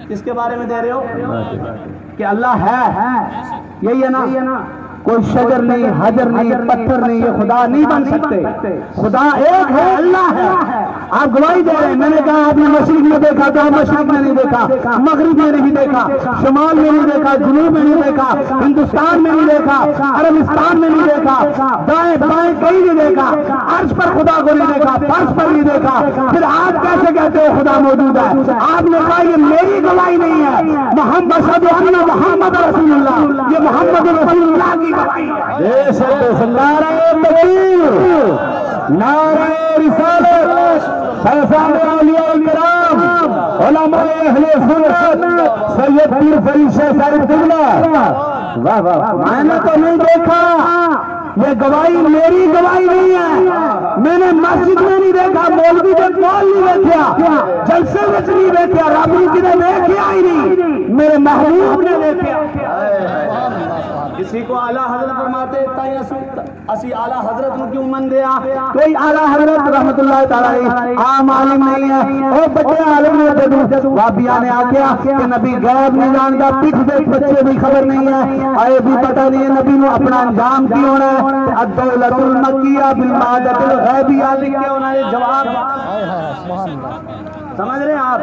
کس کے بارے میں دے رہے ہو کہ اللہ ہے یہی ہے نا کوئی شجر نہیں حجر نہیں پتھر نہیں یہ خدا نہیں بن سکتے خدا ایک ہے اللہ ہے آپ گواہی دے رہے ہیں میں نے کہا آپ نے مشرق میں دیکھا تو مشرق میں نہیں دیکھا مغرب میں نہیں دیکھا شمال میں نہیں دیکھا جنوب میں نہیں دیکھا ہندوستان میں نہیں دیکھا عربستان میں نہیں دیکھا دائیں بائیں کہیں نہیں دیکھا عرش پر خدا کو نہیں دیکھا فرش پر نہیں دیکھا پھر آپ کیسے کہتے ہو خدا موجود ہے آپ نے کہا یہ میری گواہی نہیں ہے محمد رسول اللہ یہ محمد رسول اللہ کی نعرہ تکبیر نعرہ رسالت شیخان اولیاء الکرام علماء اہل سنت سید پیر فرید شیخ صاحب قبلہ واہ واہ، میں نے تو نہیں دیکھا، یہ گواہی میری گواہی نہیں ہے، میں نے مسجد میں نہیں دیکھا، مولوی کے کول نہیں دیکھا، جلسے میں نہیں دیکھا، رب نے کدھر دیکھا ہی نہیں، میرے محبوب نے دیکھا۔ کسی کو اعلیٰ حضرت فرماتے اسی اعلیٰ حضرت کو کیوں من دیا؟ کوئی اعلیٰ حضرت رحمت اللہ تعالی عام عالم نہیں ہے، او بچے عالم نے وابیہ نے آکیا کہ نبی غیب نہیں جانتا، پٹھ دے بچے بھی خبر نہیں ہے، آئے بھی پتہ نہیں ہے نبی نے اپنا انجام کی ہونا ہے، الدولت المکیہ بالمادت الغیبیہ لکھ کے انہوں نے جواب سمجھ رہے ہیں آپ؟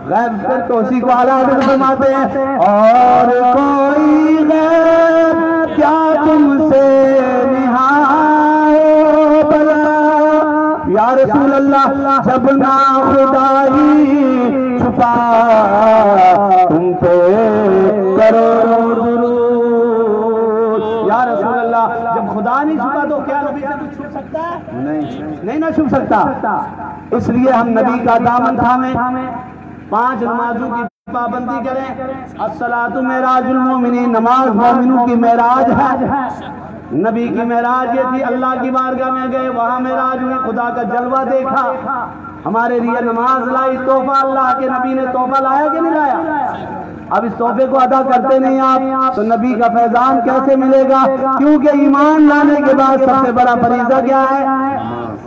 غیب پھر تو اسی کو اعلیٰ حضرت فرماتے ہیں، اور کوئی غیب کیا تم سے نہائے بلا، یا رسول اللہ جب نہ خدائی چھپا تم پہ کرو درود، یا رسول اللہ جب خدا نہیں چھپا تو کیا نبی سے کچھ چھپ سکتا ہے؟ نہیں نہ چھپ سکتا، اس لیے ہم نبی کا دامن تھامیں، 5 نمازوں کی پابندی کریں، الصلاۃ معراج المومنین، نماز مومنوں کی معراج ہے، نبی کی معراج یہ تھی، اللہ کی بارگاہ میں گئے، وہاں معراج ہوئی، خدا کا جلوہ دیکھا، ہمارے لیے نماز لائی، تحفہ، اللہ کے نبی نے تحفہ لایا کہ نہیں لایا؟ اب اس تحفے کو ادا کرتے نہیں آپ تو نبی کا فیضان کیسے ملے گا؟ کیونکہ ایمان لانے کے بعد سب سے بڑا فریضہ کیا ہے؟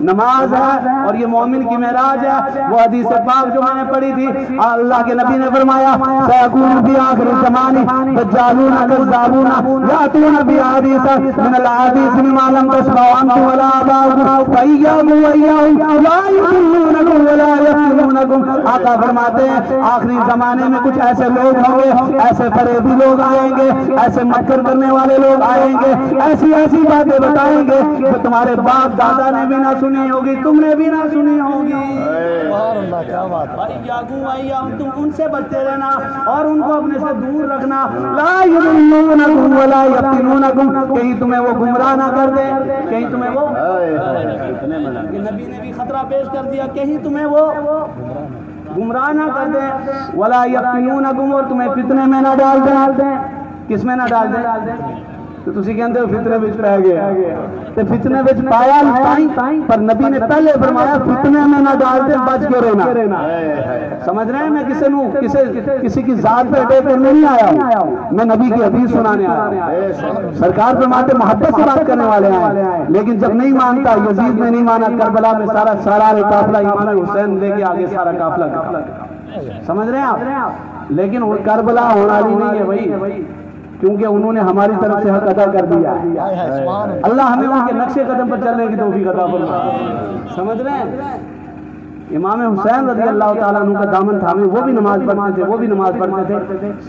نماز ہے، اور یہ مومن کی معراج ہے۔ وہ حدیث پاک جو میں نے پڑھی تھی، اللہ کے نبی نے فرمایا سَيَكُونُ فِي آخِرِ الزَّمَانِ دَجَّالُونَ كَذَّابُونَ يَأْتُونَ بِأَحَادِيثَ مِنَ الْأَحَادِيثِ مِمَّا لَمْ تَسْمَعُوا أَنْتُمْ وَلَا آبَاؤُكُمْ فَإِيَّاكُمْ وَإِيَّاهُمْ لَا يُضِلُّونَكُمْ وَلَا يَفْتِنُونَكُمْ۔ آقا فرماتے ہیں آخری زمانے میں کچھ ایسے لوگ ہوں گے، ایسے فریبی لوگ آئیں گے، ایسے مکر کرنے والے لوگ آئیں گے، ایسی ایسی باتیں بتائیں گے جو تمہارے باپ دادا نے بھی نہ سنی ہوگی، تم نے بھی نہ سنی ہوگی۔ کیا بات ہے، تم ان سے بچتے رہنا اور ان کو اپنے سے دور رکھنا۔ لا یضلونکم ولا یفتنونکم، کہیں تمہیں وہ گمراہ نہ کر دے، کہیں تمہیں وہ، نبی نے بھی خطرہ پیش کر دیا، کہیں تمہیں وہ گمراہ نہ کر دیں، ولا یفتنونکم، اور تمہیں فتنے میں نہ ڈال دیں۔ کس میں نہ ڈال دیں؟ تو تسی کہندے ہو فتنے وچ پہ گئے، تے فتنے وچ پایا نہیں، پر نبی نے پہلے فرمایا فتنے میں نہ ڈال دے، بچ کے رہنا۔ سمجھ رہے ہیں؟ میں کسی کی ذات پہ اٹیک کرنے نہیں آیا ہوں، میں نبی کی حدیث سنانے آیا ہوں۔ سرکار فرماتے محبت سے بات کرنے والے ہیں، لیکن جب نہیں مانتا، یزید نے نہیں مانا، کربلا میں سارا قافلہ امام حسین لے کے آگے سارا قافلہ، سمجھ رہے ہیں آپ؟ لیکن وہ کربلا ہونا نہیں ہے بھائی، کیونکہ انہوں نے ہماری طرف سے حق ادا کر دیا ہے۔ اللہ ہمیں ان کے نقشے قدم پر چلنے کی توفیق عطا فرمائے۔ سمجھ رہے ہیں؟ امام حسین رضی اللہ تعالیٰ عنہ کا دامن تھامے، وہ بھی نماز پڑھتے تھے،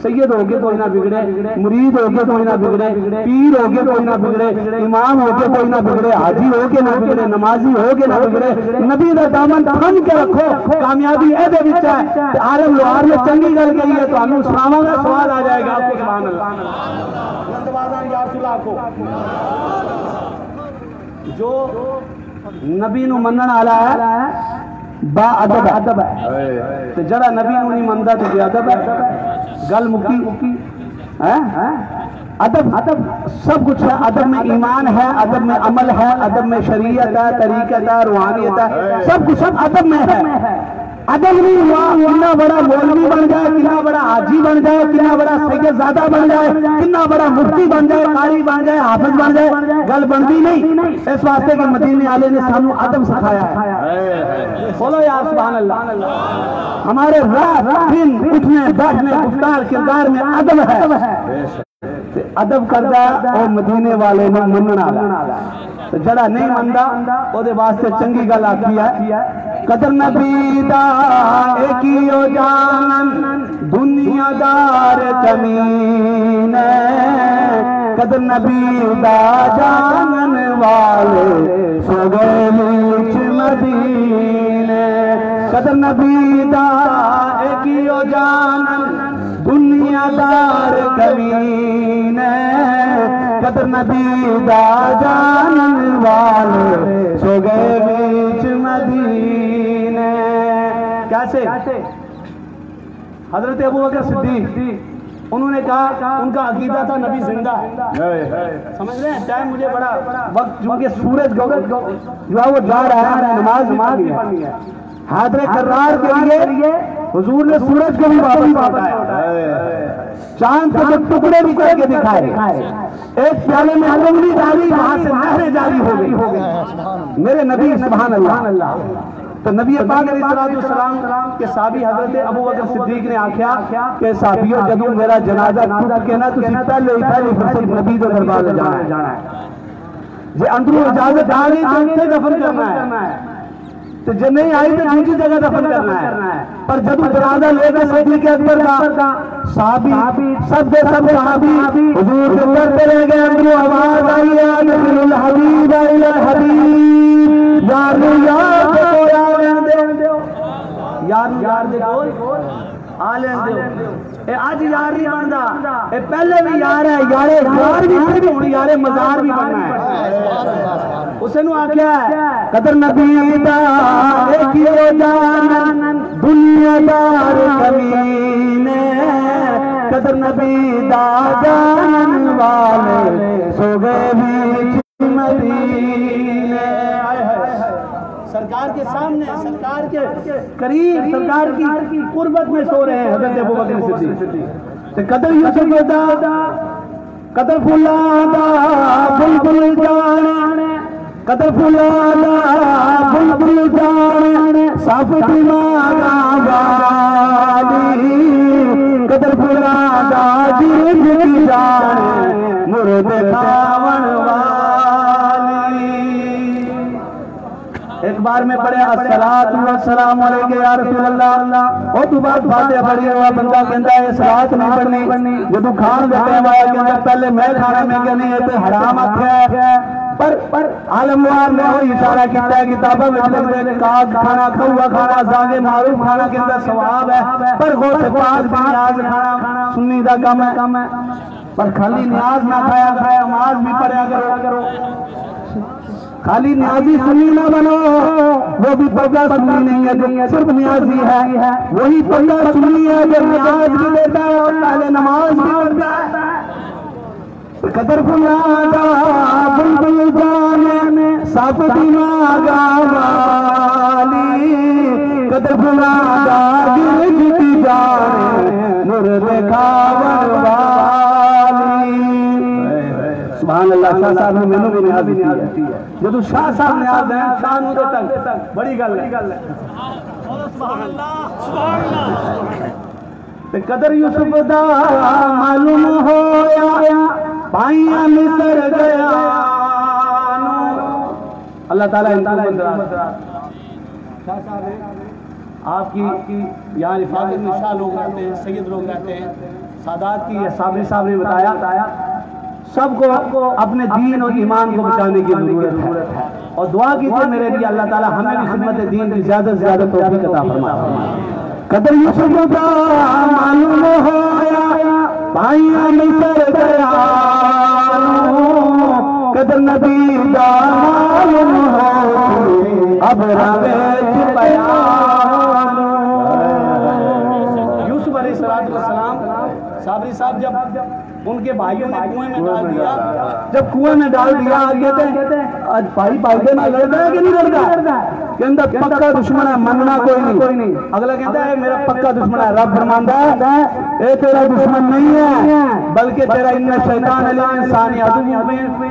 سید ہو کے کوئی نہ بگڑے، مرید ہو کے کوئی نہ بگڑے، پیر ہو کے کوئی نہ بگڑے، امام ہو کے کوئی نہ بگڑے، حاجی ہو کے نہ بگڑے، نمازی ہو کے نہ بگڑے، نبی کا دامن تھام کے رکھو، کامیابی ایدے وچ ہے۔ عالم لوہار میں چنگی گل کہی ہے تو ہمیں اسلامہ کا سوال آ جائے گا آپ کو، سبحان اللہ۔ جو نبی نو منن والا ہے با ادب ہے، تے جڑا نبی نو نہیں مندا تے بے ادب ہے۔ گل مکی ادب سب کچھ ہے، ادب میں ایمان ہے، ادب میں عمل ہے، ادب میں شریعت ہے، طریقت ہے، روحانیت ہے، سب کچھ ادب میں ہے۔ ادب نہیں ہوا کتنا بڑا مولوی بن جائے، کتنا بڑا حاجی بن جائے، کتنا بڑا سید زادہ بن جائے، کتنا بڑا مفتی بن جائے، قاری بن جائے، حافظ بن جائے، گل بنتی نہیں۔ اس واسطے کہ مدینے والے نے سانو ادب سکھایا ہے۔ بولو یا سبحان اللہ۔ ہمارے رات دن اٹھنے بیٹھنے گفتار کردار میں ادب ہے، ادب کردا او مدینے والے نے مننا جڑا نہیں مندا او دے واسطے چنگی گل آکھی ہے۔ قدر نبی دا ایکیو جان دنیا دار کمین، قدر نبی دا جانن والے سو گئے وچ مدینے، قدر نبی دا ایکیو جانن دنیا دار کمین، قدر نبی دا جانن والے سو گئے وچ مدینے۔ کیسے؟ حضرت ابو بکر صدیق انہوں نے کہا ان کا عقیدہ تھا نبی زندہ ہے. سمجھ رہے ہیں؟ ٹائم مجھے بڑا وقت چونکہ سورج جو ہے وہ جا رہا ہے, نماز بھی پڑھنی ہے. حاضر کرار کے لیے حضور نے سورج کو بھی واپس لوٹایا, چاند کے ٹکڑے بھی کر کے دکھائے, ایک پیالے میں انگلی ڈالی وہاں سے نہریں جاری ہو گئی. میرے نبی سبحان اللہ. تو نبی پاک علیہ السلام کے صحابی حضرت ابو بکر صدیق نے آکھیا کہ صحابیوں جب میرا جنازہ ٹوٹ کے نا تسی پہلے فرصت نبی دے دربار میں جانا ہے, جے اندروں اجازت آ گئی تو اتنے دفن کرنا ہے, تو جب نہیں آئی تو دوسری جگہ دفن کرنا ہے. پر جب جنازہ لے کر صدیق اکبر کا صحابی سب کے سب صحابی حضور کے کرتے رہ گئے, اندروں آواز آئی ہے الحبیب الحبیب یار یار یار دے کول آ لین دیو. اے اج یار نہیں بندا, اے پہلے بھی یار ہے, یار بھی ہون, یار مزار بھی بننا ہے. اس نے آکھیا ہے قدر نبی دا دیکھیو جان دنیا دار کمینے, قدر نبی دا جان والے سو گئے بیچ مدینے. سرکار کے سامنے, سرکار کے قریب, سرکار کی قربت میں سو رہے ہیں حضرت ابو بکر صدیق. قدر یوسف دا قدر پھلا دا بلبل جان, قدر پھلا دا بلبل جان صاف دماغ والی, قدر پھلا دا جن کی جان مرد کھاون والی. ایک بار میں پڑھے الصلاۃ والسلام علیک یا رسول اللہ, اور تو بات فاتحہ پڑھی ہوا بندہ کہندا ہے صلاۃ نہیں پڑھنی, جدوں کھان دے ٹائم آیا کہندا پہلے میں کھانا میں کہ نہیں, یہ حرام آکھیا. پر عالموار نے وہ اشارہ کیتا ہے کتابوں میں لکھتے ہیں کاغ کھانا, کوا کھانا, زاغ معروف کھانا کے اندر ثواب ہے, پر غوث پاک نیاز کھانا سنی دا کام ہے. پر خالی نیاز نہ کھایا نماز بھی پڑھیا کرو. خالی نیازی سنی نہ بنو, وہ بھی پردہ سنی نہیں ہے جو صرف نیازی ہے, وہی پردہ سنی ہے جو نیاز بھی دیتا ہے اور پہلے نماز بھی پڑھتا ہے. قدر پھلا دا بلبل جان صاف دماغ والی, قدر پھلا دا دل کی جان مرد کھاون والی. سبحان اللہ. شاہ صاحب نے مینوں بھی نیاز دیتی ہے, جدو شاہ صاحب نیاز ہیں شاہ نو دے تک بڑی گل ہے. سبحان اللہ سبحان اللہ. قدر یوسف دا معلوم ہویا پائیاں مصر گیا. اللہ تعالیٰ ان کو شاہ صاحب آپ کی یہاں رفاقت میں شاہ لوگ رہتے ہیں, سید لوگ رہتے ہیں. سادات کی صابری صاحب نے بتایا سب کو اپنے دین اور ایمان کو بچانے کی ضرورت ہے, اور دعا کیجئے میرے لیے اللہ تعالیٰ ہمیں بھی خدمت دین کی زیادہ سے زیادہ توفیق عطا فرمائے. قدر یوسف دا معلوم ہویا پائیاں مصر گیا, قدر نبی دا معلوم ہو اب رویج بیان. یوسف علیہ السلام صابری صاحب جب ان کے بھائیوں نے کنویں میں ڈال دیا, جب کنویں میں ڈال دیا کہتے ہیں آج بھائی کے میں لڑتا ہے کہ نہیں لڑتا, کہتا پکا دشمن ہے, مننا کوئی نہیں. اگلا کہتا ہے میرا پکا دشمن ہے. رب فرماندا ہے اے تیرا دشمن نہیں ہے بلکہ تیرا ان شیطان الانسان عدو,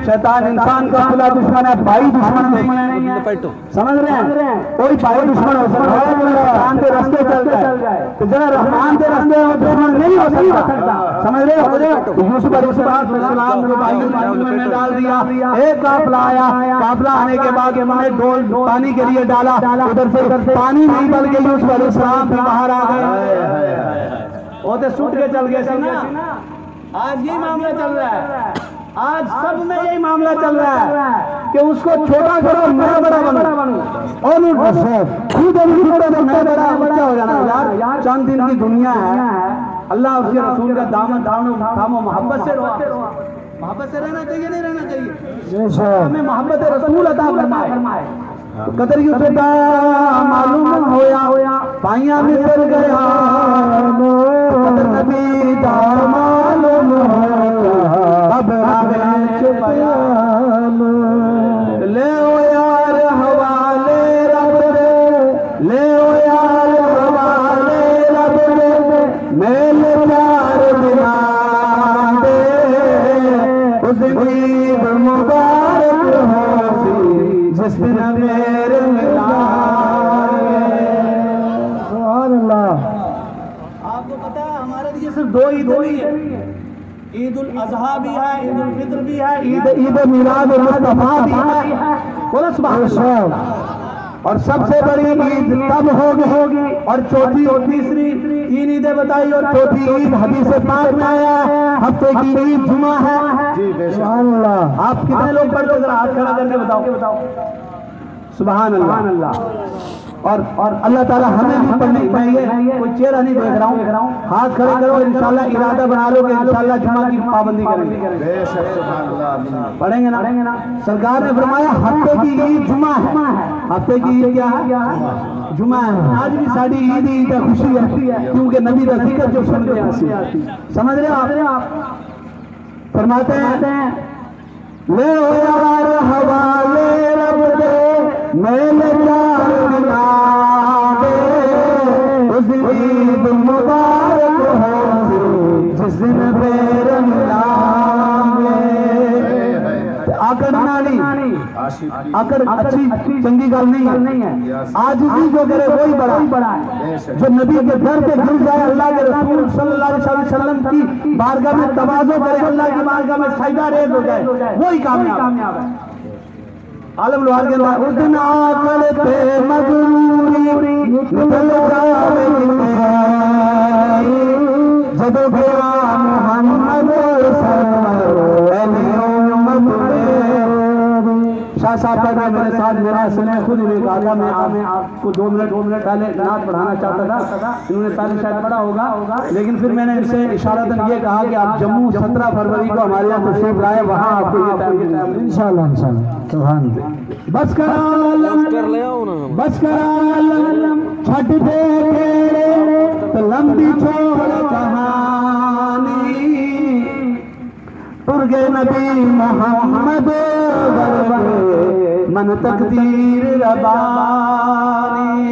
شیطان انسان کا کھلا دشمن ہے, بھائی دشمن نہیں ہے. سمجھ رہے ہیں, کوئی بھائی دشمن ہو سکتا ہے رحمان کے راستے چل جائے, تو جنہیں رحمان کے راستے وہ دشمن نہیں ہو سکتا. سمجھ رہے ہو. یوسف علیہ السلام نے بھائیوں میں ڈال دیا, ایک قافلہ آیا, قافلہ آنے کے بعد انہوں نے ڈول پانی کے لیے ڈالا, ادھر سے پانی نہیں بلکہ یوسف علیہ السلام بھی باہر آ گئے, وہ تو سوٹ کے چل گئے سی نا. آج یہی معاملہ چل رہا ہے, آج سب میں یہی معاملہ چل رہا ہے کہ اس کو چھوٹا کرو میں بڑا بنوں, اور خود میں بڑا ہو جانا. یار چند دن کی دنیا ہے, اللہ اس کے رسول کا دامن تھامو, محبت سے رہو. محبت سے رہنا چاہیے نہیں رہنا چاہیے, ہمیں محبت رسول عطا فرمائے. قدر یوسف دا معلوم ہویا پائیاں مصر گیا, قدر نبی دیدار معلوم ہوگا اب راہ پیام لے او یار حوالے رب دے لے او یار حوالے رب دے میل پیار بنا دے اس عید مبارک ہوتی جس دن میرے آپ کو پتا ہے ہمارے لیے صرف دو عید نہیں ہے، عید الاضحیٰ بھی ہے، عید الفطر بھی ہے، عید میلاد مصطفیٰ بھی ہے، بولو سبحان اللہ۔ اور سب سے بڑی عید تب ہوگی اور چوتھی اور تیسری تین عیدیں بتائی اور چوتھی عید حدیث پاک میں آیا ہے ہفتے کی عید جمعہ ہے۔ سبحان اللہ۔ آپ کتنے لوگ پڑھتے ہیں ذرا ہاتھ کھڑا کر کے بتاؤ۔ سبحان اللہ۔ اور اللہ تعالیٰ ہمیں بھی پڑھنے میں یہ کوئی چہرہ نہیں دیکھ رہا ہوں، ہاتھ کھڑے کرو انشاءاللہ ارادہ بنا لو کہ انشاءاللہ جمعہ کی پابندی کریں گے، پڑھیں گے نا۔ سرکار نے فرمایا ہفتے کی عید جمعہ ہے، ہفتے کی عید کیا ہے؟ جمعہ ہے۔ آج بھی ساری عید عید خوشی ہے کیونکہ نبی کا ذکر جو سنتے ہیں، سمجھ رہے آپ؟ فرماتے ہیں لے او یار حوالے رب دے میل پیار بنا دے اس عید مبارک ہو جس دن پیر ملائیں گے۔ آکر نالی آکر اچھی چنگی گل نہیں ہے، آج بھی جو کرے وہی بڑا ہے، جو نبی کے در پہ گر جائے اللہ کے رسول صلی اللہ علیہ وسلم کی بارگاہ میں تواضع کرے اللہ کی بارگاہ میں سجدہ ریز ہو جائے وہی کامیاب ہے۔ عالم لوہار کے اندر اس دن آکر پہ مغروری نکل جاوے جب گیا محمد شاہ صاحب کا میرے ساتھ میرا سنے خود انہیں کہا میں آپ کو 2 منٹ پہلے نعت پڑھانا چاہتا تھا، انہوں نے پہلے شاید پڑھا ہوگا لیکن پھر میں نے ان سے اشارتاً یہ کہا کہ آپ جموں 17 فروری کو ہمارے یہاں تشریف لائے، وہاں آپ کو یہ ٹائم انشاءاللہ سبحان اللہ۔ بس کر عالم چھٹ دے تو لمبی چھوڑ کہانی ترگے نبی محمد من تقدیر ربانی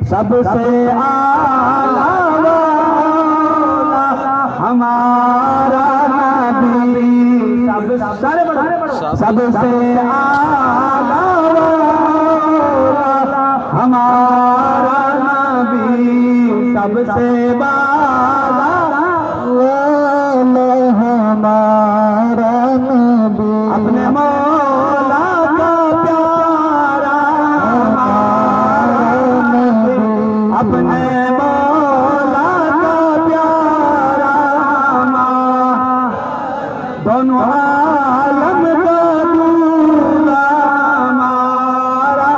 سب سے اعلیٰ ہمارا نبی سب سے اعلیٰ ہمارا نبی سب سے بالا ہمارا نبی اپنے مولا کا پیارا ہمارا نبی اپنے مولا کا پیارا دونوں عالم کا دولا ہمارا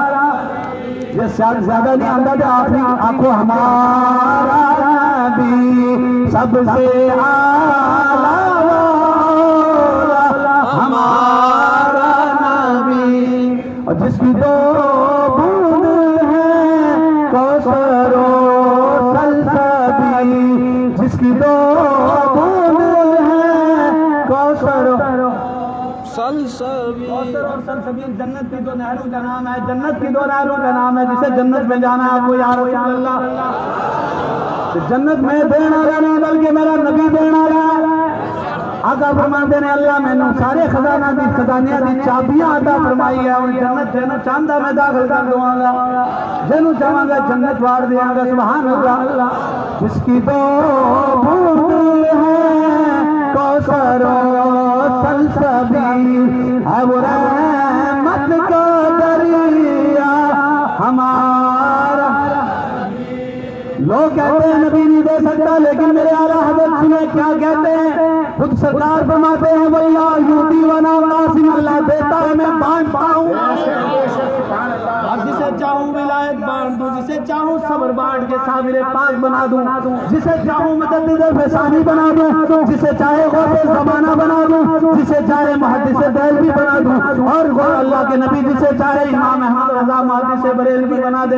یہ زیادہ نہیں آندہ تھا آخری آنکھوں ہمارا نبی سب سے اعلیٰ ہمارا نبی اور جس کی 2 بوند ہے کوثر و سلسبیل جس کی 2 بوند ہے کوثر و سلسبیل جنت کی 2 نہروں کا نام ہے، جنت کی 2 نہروں کا نام ہے، جسے جنت میں جانا ہے آپ کو یا رسول اللہ جنت میں دینا رہنا بلکہ میرا نبی دینا رہا۔ آقا فرماتے ہیں اللہ میں نے سارے خزانہ دی خزانیاں دی چابیاں عطا فرمائی ہے اور جنت جنو چاندہ میں داخل کر دوں گا جنو چاہاں گا جنت وار دیا گا سبحان اللہ جس کی 2 بوند ہے کوثر و سلسبیل ہے وہ رحمت کا دریا ہمارا لوگ کہتے ہیں نبی نہیں دے سکتا لیکن میرے اعلیٰ حضرت سنیں کیا کہتے ہیں خود سرکار فرماتے ہیں واللہ یوتی ونا ناسم اللہ دیتا ہے میں بانٹ پاؤں اور جسے چاہوں ولایت بانٹ دوں جسے چاہوں صبر بانٹ کے صابر پاک بنا دوں جسے چاہوں مجدد فسانی بنا دوں جسے چاہے غوث زمانہ بنا دوں جسے چاہے محدث دہلوی بنا دوں اور اللہ کے نبی جسے چاہے امام احمد رضا محدث بریلوی بنا دے